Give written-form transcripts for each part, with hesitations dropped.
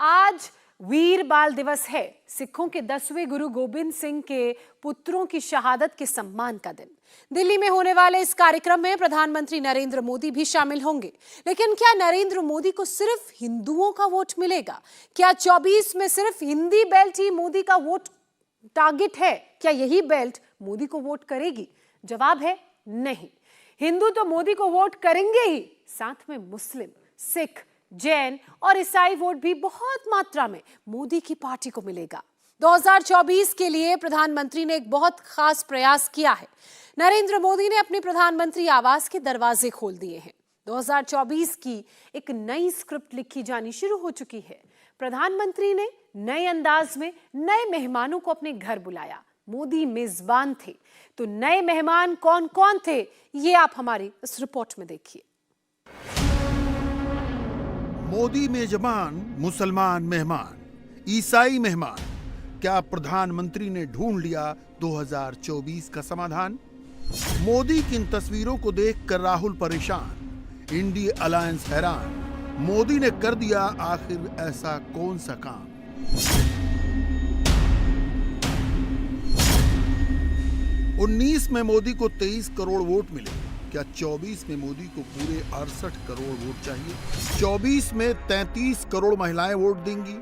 आज वीर बाल दिवस है। सिखों के 10वें गुरु गोबिंद सिंह के पुत्रों की शहादत के सम्मान का दिन। दिल्ली में होने वाले इस कार्यक्रम में प्रधानमंत्री नरेंद्र मोदी भी शामिल होंगे। लेकिन क्या नरेंद्र मोदी को सिर्फ हिंदुओं का वोट मिलेगा? क्या 24 में सिर्फ हिंदी बेल्ट ही मोदी का वोट टारगेट है? क्या यही बेल्ट मोदी को वोट करेगी? जवाब है नहीं। हिंदू तो मोदी को वोट करेंगे ही, साथ में मुस्लिम, सिख, जैन और ईसाई वोट भी बहुत मात्रा में मोदी की पार्टी को मिलेगा। 2024 के लिए प्रधानमंत्री ने एक बहुत खास प्रयास किया है। नरेंद्र मोदी ने अपने प्रधानमंत्री आवास के दरवाजे खोल दिए हैं। 2024 की एक नई स्क्रिप्ट लिखी जानी शुरू हो चुकी है। प्रधानमंत्री ने नए अंदाज में नए मेहमानों को अपने घर बुलाया। मोदी मेजबान थे, तो नए मेहमान कौन कौन थे, ये आप हमारी इस रिपोर्ट में देखिए। मोदी मेजबान, मुसलमान मेहमान, ईसाई मेहमान। क्या प्रधानमंत्री ने ढूंढ लिया 2024 का समाधान? मोदी की इन तस्वीरों को देखकर राहुल परेशान, इंडिया अलायंस हैरान। मोदी ने कर दिया आखिर ऐसा कौन सा काम? उन्नीस में मोदी को 23 करोड़ वोट मिले। क्या 24 में मोदी को पूरे 68 करोड़ वोट चाहिए? 24 में 33 करोड़ महिलाएं वोट देंगी।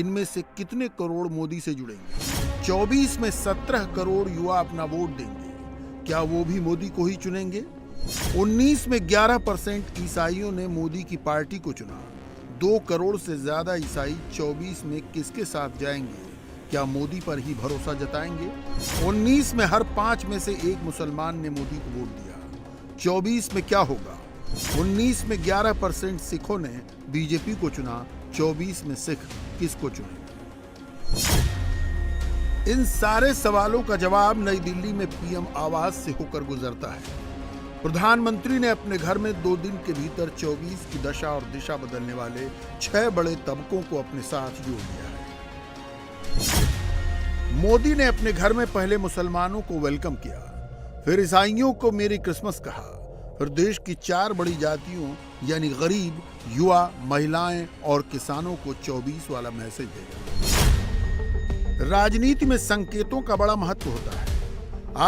इनमें से कितने करोड़ मोदी से जुड़ेंगे? 24 में 17 करोड़ युवा अपना वोट देंगे। क्या वो भी मोदी को ही चुनेंगे? 19 में 11% ईसाइयों ने मोदी की पार्टी को चुना। 2 करोड़ से ज्यादा ईसाई 24 में किसके साथ जाएंगे? क्या मोदी पर ही भरोसा जताएंगे? 19 में हर 5 में से 1 मुसलमान ने मोदी को वोट दिया। 24 में क्या होगा? 19 में 11% सिखों ने बीजेपी को चुना। 24 में सिख किसको चुनेंगे? इन सारे सवालों का जवाब नई दिल्ली में पीएम आवास से होकर गुजरता है। प्रधानमंत्री ने अपने घर में 2 दिन के भीतर 24 की दशा और दिशा बदलने वाले 6 बड़े तबकों को अपने साथ जोड़ लिया है। मोदी ने अपने घर में पहले मुसलमानों को वेलकम किया, फिर ईसाइयों को मेरी क्रिसमस कहा, फिर देश की 4 बड़ी जातियों यानी गरीब, युवा, महिलाएं और किसानों को 24 वाला मैसेज देगा। राजनीति में संकेतों का बड़ा महत्व होता है।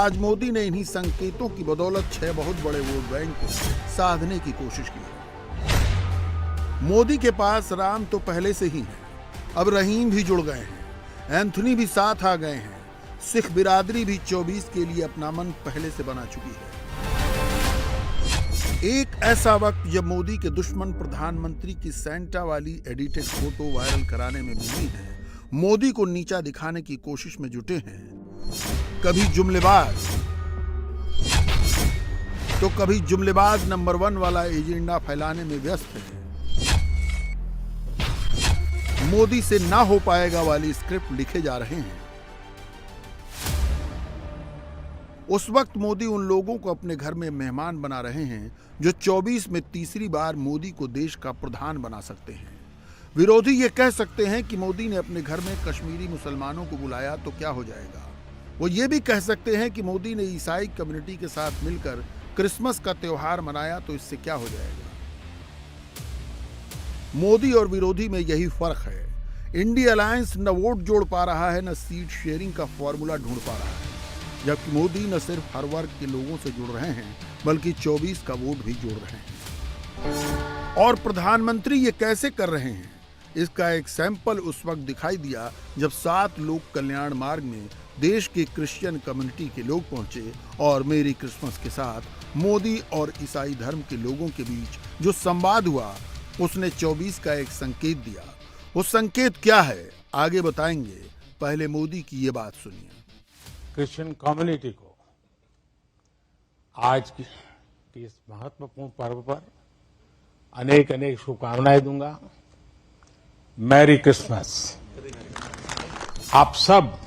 आज मोदी ने इन्हीं संकेतों की बदौलत 6 बहुत बड़े वोट बैंक को साधने की कोशिश की है। मोदी के पास राम तो पहले से ही है, अब रहीम भी जुड़ गए हैं, एंथनी भी साथ आ गए हैं। सिख बिरादरी भी 24 के लिए अपना मन पहले से बना चुकी है। एक ऐसा वक्त जब मोदी के दुश्मन प्रधानमंत्री की सेंटा वाली एडिटेड फोटो वायरल कराने में बिजी हैं, मोदी को नीचा दिखाने की कोशिश में जुटे हैं। कभी जुमलेबाज तो कभी जुमलेबाज नंबर 1 वाला एजेंडा फैलाने में व्यस्त है। मोदी से ना हो पाएगा वाली स्क्रिप्ट लिखे जा रहे हैं। उस वक्त मोदी उन लोगों को अपने घर में मेहमान बना रहे हैं जो 24 में तीसरी बार मोदी को देश का प्रधान बना सकते हैं। विरोधी ये कह सकते हैं कि मोदी ने अपने घर में कश्मीरी मुसलमानों को बुलाया तो क्या हो जाएगा। वो ये भी कह सकते हैं कि मोदी ने ईसाई कम्युनिटी के साथ मिलकर क्रिसमस का त्योहार मनाया तो इससे क्या हो जाएगा। मोदी और विरोधी में यही फर्क है। इंडिया अलायंस न वोट जोड़ पा रहा है, न सीट शेयरिंग का फॉर्मूला ढूंढ पा रहा है, जबकि मोदी न सिर्फ हर वर्ग के लोगों से जुड़ रहे हैं बल्कि 24 का वोट भी जोड़ रहे हैं। और प्रधानमंत्री ये कैसे कर रहे हैं, इसका एक सैंपल उस वक्त दिखाई दिया जब 7 लोक कल्याण मार्ग में देश के क्रिश्चियन कम्युनिटी के लोग पहुंचे और मेरी क्रिसमस के साथ मोदी और ईसाई धर्म के लोगों के बीच जो संवाद हुआ उसने 24 का एक संकेत दिया। वो संकेत क्या है आगे बताएंगे, पहले मोदी की ये बात सुनिए। क्रिश्चियन कम्युनिटी को आज की इस महत्वपूर्ण पर्व पर अनेक अनेक शुभकामनाएं दूंगा। Merry Christmas. आप सब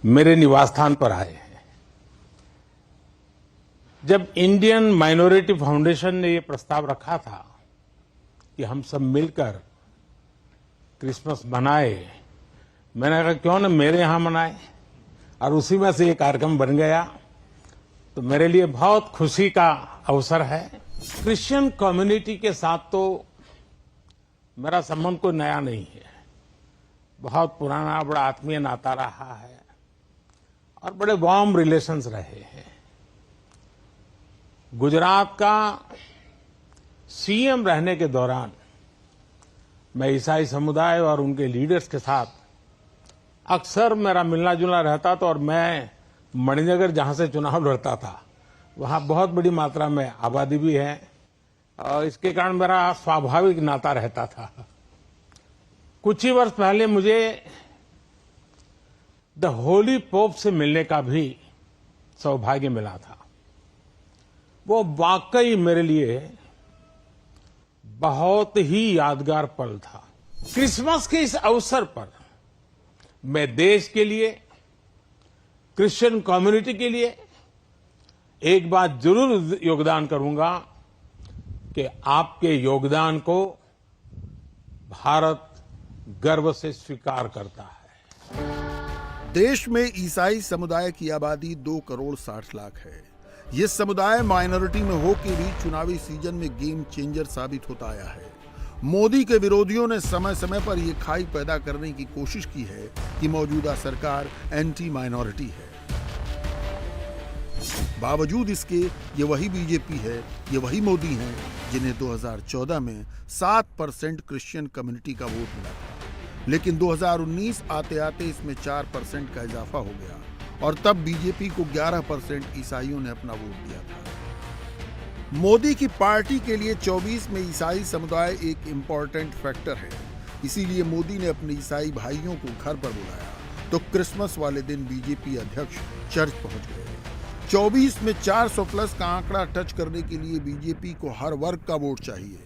मेरे निवास स्थान पर आए हैं। जब इंडियन माइनॉरिटी फाउंडेशन ने यह प्रस्ताव रखा था कि हम सब मिलकर क्रिसमस मनाए, मैंने कहा क्यों न मेरे यहां मनाए, और उसी में से ये कार्यक्रम बन गया। तो मेरे लिए बहुत खुशी का अवसर है। क्रिश्चियन कम्युनिटी के साथ तो मेरा संबंध कोई नया नहीं है, बहुत पुराना बड़ा आत्मीय नाता रहा है और बड़े वार्म रिलेशंस रहे हैं। गुजरात का सीएम रहने के दौरान मैं ईसाई समुदाय और उनके लीडर्स के साथ अक्सर मेरा मिलना जुलना रहता था और मैं मणिनगर जहां से चुनाव लड़ता था वहां बहुत बड़ी मात्रा में आबादी भी है और इसके कारण मेरा स्वाभाविक नाता रहता था। कुछ ही वर्ष पहले मुझे द होली पोप से मिलने का भी सौभाग्य मिला था। वो वाकई मेरे लिए बहुत ही यादगार पल था। क्रिसमस के इस अवसर पर मैं देश के लिए, क्रिश्चियन कम्युनिटी के लिए एक बात जरूर योगदान करूंगा कि आपके योगदान को भारत गर्व से स्वीकार करता है। देश में ईसाई समुदाय की आबादी 2 करोड़ 60 लाख है। ये समुदाय माइनॉरिटी में होकर भी चुनावी सीजन में गेम चेंजर साबित होता आया है। मोदी के विरोधियों ने समय समय पर यह खाई पैदा करने की कोशिश की है कि मौजूदा सरकार एंटी माइनॉरिटी है। बावजूद इसके ये वही बीजेपी है, ये वही मोदी हैं जिन्हें 2014 में 7% क्रिश्चियन कम्युनिटी का वोट मिला था, लेकिन 2019 आते आते इसमें 4% का इजाफा हो गया और तब बीजेपी को 11% ईसाइयों ने अपना वोट दिया था। मोदी की पार्टी के लिए 24 में ईसाई समुदाय एक इम्पोर्टेंट फैक्टर है, इसीलिए मोदी ने अपने ईसाई भाइयों को घर पर बुलाया तो क्रिसमस वाले दिन बीजेपी अध्यक्ष चर्च पहुंच गए। 24 में 400 प्लस का आंकड़ा टच करने के लिए बीजेपी को हर वर्ग का वोट चाहिए।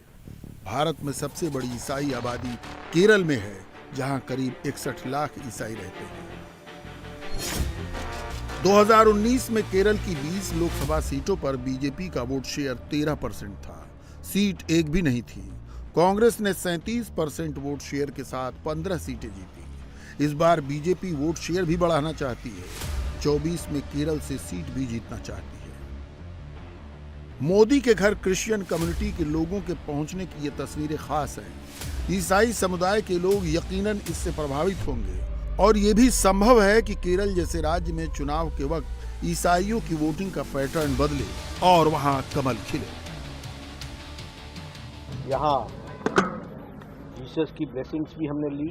भारत में सबसे बड़ी ईसाई आबादी केरल में है, जहां करीब 61 लाख ईसाई रहते हैं। 2019 में केरल की 20 लोकसभा सीटों पर बीजेपी का वोट शेयर 13% था, सीट एक भी नहीं थी। कांग्रेस ने 37% वोट शेयर के साथ 15 सीटें जीती। इस बार बीजेपी वोट शेयर भी बढ़ाना चाहती है, 24 में केरल से सीट भी जीतना चाहती है। मोदी के घर क्रिश्चियन कम्युनिटी के लोगों के पहुंचने की ये तस्वीरें खास हैं। ईसाई समुदाय के लोग यकीनन इससे प्रभावित होंगे और ये भी संभव है कि केरल जैसे राज्य में चुनाव के वक्त ईसाइयों की वोटिंग का पैटर्न बदले और वहां कमल खिले। यहाँ जीसस की ब्लेसिंग्स भी हमने ली।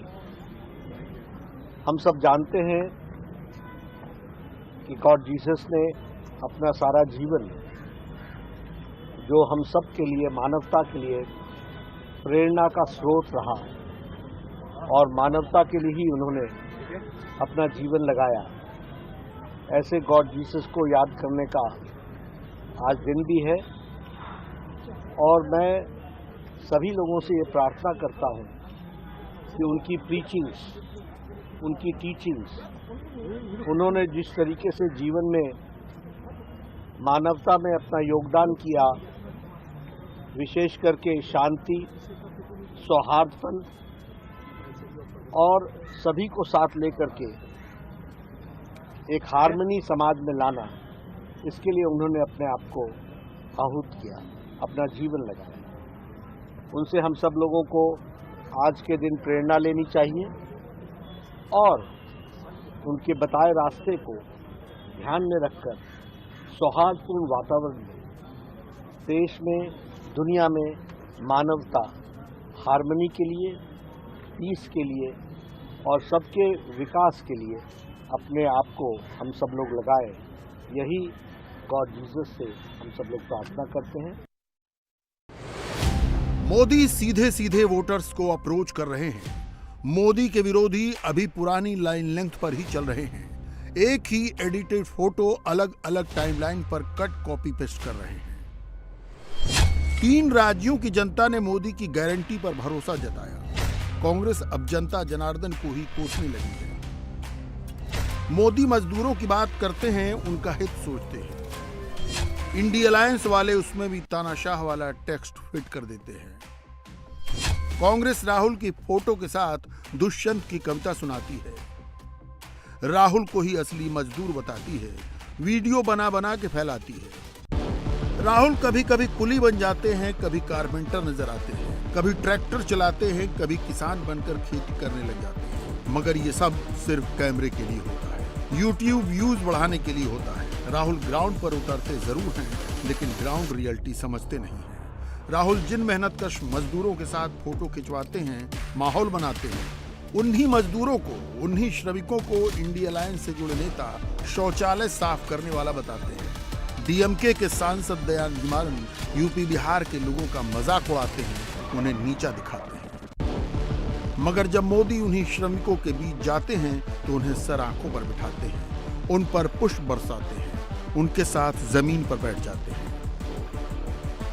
हम सब जानते हैं कि गॉड जीसस ने अपना सारा जीवन जो हम सब के लिए, मानवता के लिए प्रेरणा का स्रोत रहा और मानवता के लिए ही उन्होंने अपना जीवन लगाया, ऐसे गॉड जीसस को याद करने का आज दिन भी है। और मैं सभी लोगों से ये प्रार्थना करता हूँ कि उनकी प्रीचिंग्स, उनकी टीचिंग्स, उन्होंने जिस तरीके से जीवन में मानवता में अपना योगदान किया, विशेष करके शांति, सौहार्दपन और सभी को साथ लेकर के एक हार्मनी समाज में लाना, इसके लिए उन्होंने अपने आप को आहूत किया, अपना जीवन लगाया। उनसे हम सब लोगों को आज के दिन प्रेरणा लेनी चाहिए और उनके बताए रास्ते को ध्यान में रखकर सौहार्दपूर्ण वातावरण में देश में, दुनिया में मानवता, हार्मनी के लिए, पीस के लिए और सबके विकास के लिए अपने आप को हम सब लोग लगाए। यही गॉड जीसस से हम सब लोग प्रार्थना करते हैं। मोदी सीधे सीधे वोटर्स को अप्रोच कर रहे हैं। मोदी के विरोधी अभी पुरानी लाइन लेंथ पर ही चल रहे हैं। एक ही एडिटेड फोटो अलग अलग टाइमलाइन पर कट कॉपी पेस्ट कर रहे हैं। 3 राज्यों की जनता ने मोदी की गारंटी पर भरोसा जताया। कांग्रेस अब जनता जनार्दन को ही कोसने लगी है। मोदी मजदूरों की बात करते हैं, उनका हित सोचते हैं। इंडी अलायंस वाले उसमें भी तानाशाह वाला टेक्स्ट फिट कर देते हैं। कांग्रेस राहुल की फोटो के साथ दुष्यंत की कविता सुनाती है। राहुल को ही असली मजदूर बताती है, वीडियो बना बना के फैलाती है। राहुल कभी कभी कुली बन जाते हैं, कभी कारपेंटर नजर आते हैं। कभी ट्रैक्टर चलाते हैं, कभी किसान बनकर खेती करने लग जाते हैं, मगर ये सब सिर्फ कैमरे के लिए होता है, यूट्यूब व्यूज बढ़ाने के लिए होता है। राहुल ग्राउंड पर उतरते जरूर हैं, लेकिन ग्राउंड रियलिटी समझते नहीं हैं। राहुल जिन मेहनतकश मजदूरों के साथ फोटो खिंचवाते हैं, माहौल बनाते हैं, उन्हीं मजदूरों को, उन्हीं श्रमिकों को इंडिया अलायंस से जुड़े नेता शौचालय साफ करने वाला बताते हैं। डीएमके के सांसद दयानिधि मारन यूपी बिहार के लोगों का मजाक उड़ाते हैं, उन्हें नीचा दिखाते हैं। मगर जब मोदी उन्हीं श्रमिकों के बीच जाते हैं तो उन्हें सर आंखों पर बिठाते हैं, उन पर पुष्प बरसाते हैं, उनके साथ जमीन पर बैठ जाते हैं,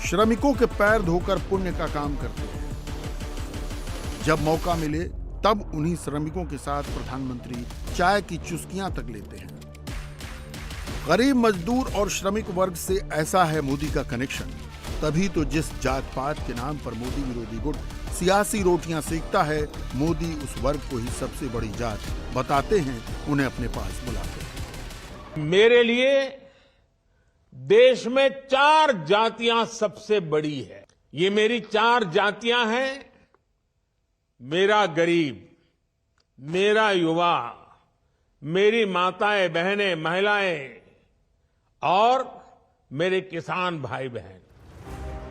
श्रमिकों के पैर धोकर पुण्य का काम करते हैं। जब मौका मिले तब उन्हीं श्रमिकों के साथ प्रधानमंत्री चाय की चुस्कियां तक लेते हैं। गरीब मजदूर और श्रमिक वर्ग से ऐसा है मोदी का कनेक्शन। तभी तो जिस जात पात के नाम पर मोदी विरोधी गुट सियासी रोटियां सेकता है, मोदी उस वर्ग को ही सबसे बड़ी जात बताते हैं, उन्हें अपने पास बुलाते हैं। मेरे लिए देश में 4 जातियां सबसे बड़ी है। ये मेरी 4 जातियां हैं। मेरा गरीब, मेरा युवा, मेरी माताएं बहनें महिलाएं और मेरे किसान भाई बहन।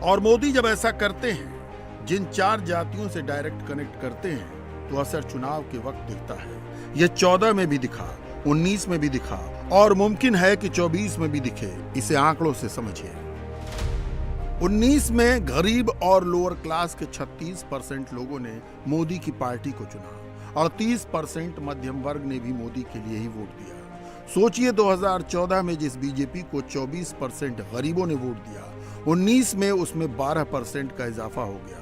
और मोदी जब ऐसा करते हैं, जिन 4 जातियों से डायरेक्ट कनेक्ट करते हैं, तो असर चुनाव के वक्त दिखता है। यह 14 में भी दिखा, 19 में भी दिखा और मुमकिन है कि 24 में भी दिखे। इसे आंकड़ों से समझिए। 19 में गरीब और लोअर क्लास के 36% लोगों ने मोदी की पार्टी को चुना और 30% मध्यम वर्ग ने भी मोदी के लिए ही वोट दिया। सोचिए 2014 में जिस बीजेपी को 24% गरीबों ने वोट दिया, 19 में उसमें 12% का इजाफा हो गया।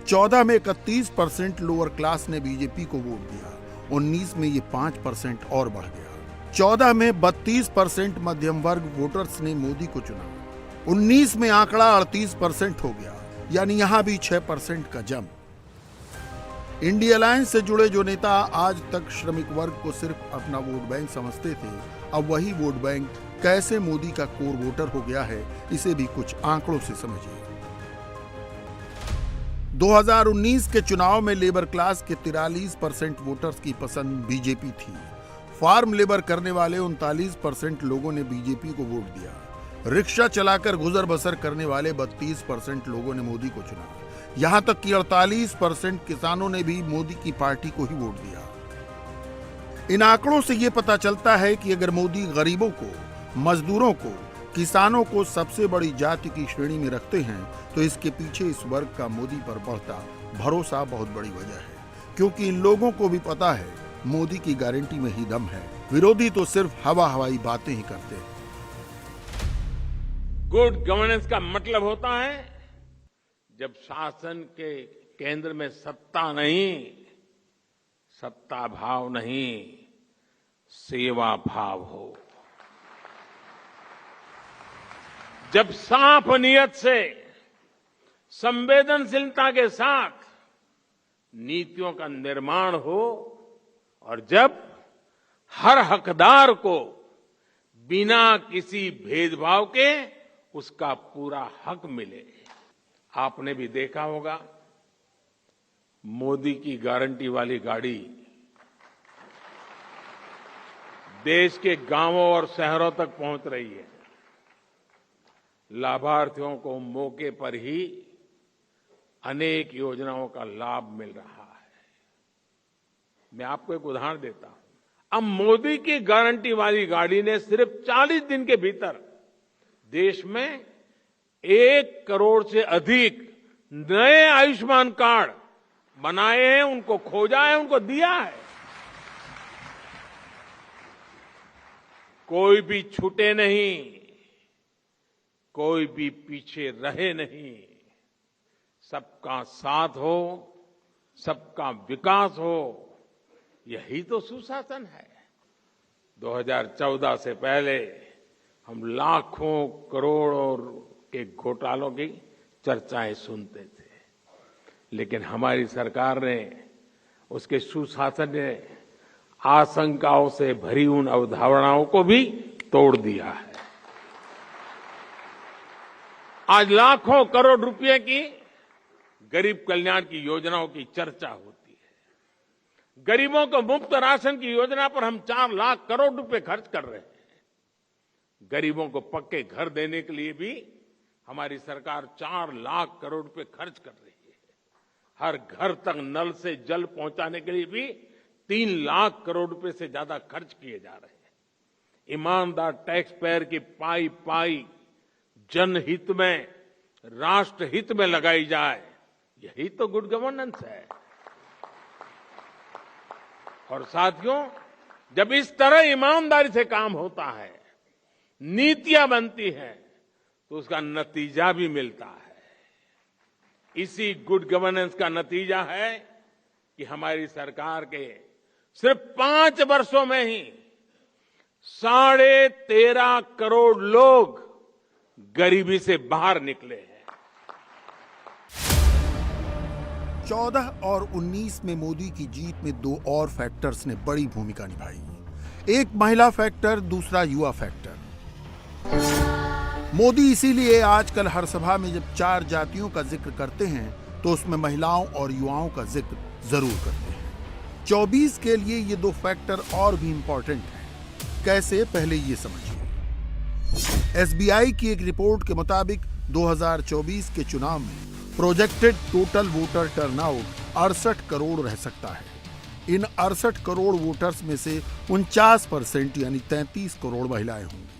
14 में 31% लोअर क्लास ने बीजेपी को वोट दिया, 19 में ये 5% और बढ़ गया। 14 में 32% मध्यम वर्ग वोटर्स ने मोदी को चुना, 19 में आंकड़ा 38% हो गया, यानी यहां भी 6% का जंप। इंडिया अलायंस से जुड़े जो नेता आज तक श्रमिक वर्ग को सिर्फ अपना वोट बैंक समझते थे, अब वही वोट बैंक कैसे मोदी का कोर वोटर हो गया है, इसे भी कुछ आंकड़ों से समझिए। 2019 के चुनाव में लेबर क्लास के 43% वोटर्स की पसंद बीजेपी थी। फार्म लेबर करने वाले 39% लोगों ने बीजेपी को वोट दिया। रिक्शा चलाकर गुजर बसर करने वाले 32% लोगों ने मोदी को चुना। यहां तक कि 48% किसानों ने भी मोदी की पार्टी को ही वोट दिया। इन आंकड़ों से यह पता चलता है कि अगर मोदी गरीबों को, मजदूरों को, किसानों को सबसे बड़ी जाति की श्रेणी में रखते हैं, तो इसके पीछे इस वर्ग का मोदी पर बढ़ता भरोसा बहुत बड़ी वजह है। क्योंकि इन लोगों को भी पता है मोदी की गारंटी में ही दम है। विरोधी तो सिर्फ हवाई बातें ही करते हैं। गुड गवर्नेंस का मतलब होता है जब शासन के केंद्र में सत्ता नहीं, सत्ता भाव नहीं, सेवा भाव हो। जब साफ नियत से, संवेदनशीलता के साथ नीतियों का निर्माण हो और जब हर हकदार को बिना किसी भेदभाव के उसका पूरा हक मिले। आपने भी देखा होगा मोदी की गारंटी वाली गाड़ी देश के गांवों और शहरों तक पहुंच रही है। लाभार्थियों को मौके पर ही अनेक योजनाओं का लाभ मिल रहा है। मैं आपको एक उदाहरण देता हूं। अब मोदी की गारंटी वाली गाड़ी ने सिर्फ 40 दिन के भीतर देश में 1 करोड़ से अधिक नए आयुष्मान कार्ड बनाए हैं, उनको खोजा है, उनको दिया है। कोई भी छूटे नहीं, कोई भी पीछे रहे नहीं। सबका साथ हो, सबका विकास हो, यही तो सुशासन है। 2014 से पहले हम लाखों करोड़ों के घोटालों की चर्चाएं सुनते थे, लेकिन हमारी सरकार ने, उसके सुशासन ने आशंकाओं से भरी उन अवधारणाओं को भी तोड़ दिया है। आज लाखों करोड़ रुपए की गरीब कल्याण की योजनाओं की चर्चा होती है। गरीबों को मुफ्त राशन की योजना पर हम 4 लाख करोड़ रुपए खर्च कर रहे हैं। गरीबों को पक्के घर देने के लिए भी हमारी सरकार 4 लाख करोड़ रुपए खर्च कर रही है। हर घर तक नल से जल पहुंचाने के लिए भी 3 लाख करोड़ रुपए से ज्यादा खर्च किए जा रहे हैं। ईमानदार टैक्स पेयर की पाई पाई जनहित में, राष्ट्र हित में लगाई जाए, यही तो गुड गवर्नेंस है। और साथियों, जब इस तरह ईमानदारी से काम होता है, नीतियां बनती हैं, तो उसका नतीजा भी मिलता है। इसी गुड गवर्नेंस का नतीजा है कि हमारी सरकार के सिर्फ 5 वर्षों में ही 13.5 करोड़ लोग गरीबी से बाहर निकले हैं। 14 और 19 में मोदी की जीत में 2 और फैक्टर्स ने बड़ी भूमिका निभाई। एक महिला फैक्टर, दूसरा युवा फैक्टर। मोदी इसीलिए आजकल हर सभा में जब 4 जातियों का जिक्र करते हैं तो उसमें महिलाओं और युवाओं का जिक्र जरूर करते हैं। 24 के लिए ये 2 फैक्टर और भी इंपॉर्टेंट हैं। कैसे, पहले ये समझिए। एसबीआई की एक रिपोर्ट के मुताबिक 2024 के चुनाव में projected total voter turnout 68 crore रह सकता है। इन 68 करोड़ वोटर्स में से 49% यानी 33 करोड़ महिलाएं होंगी।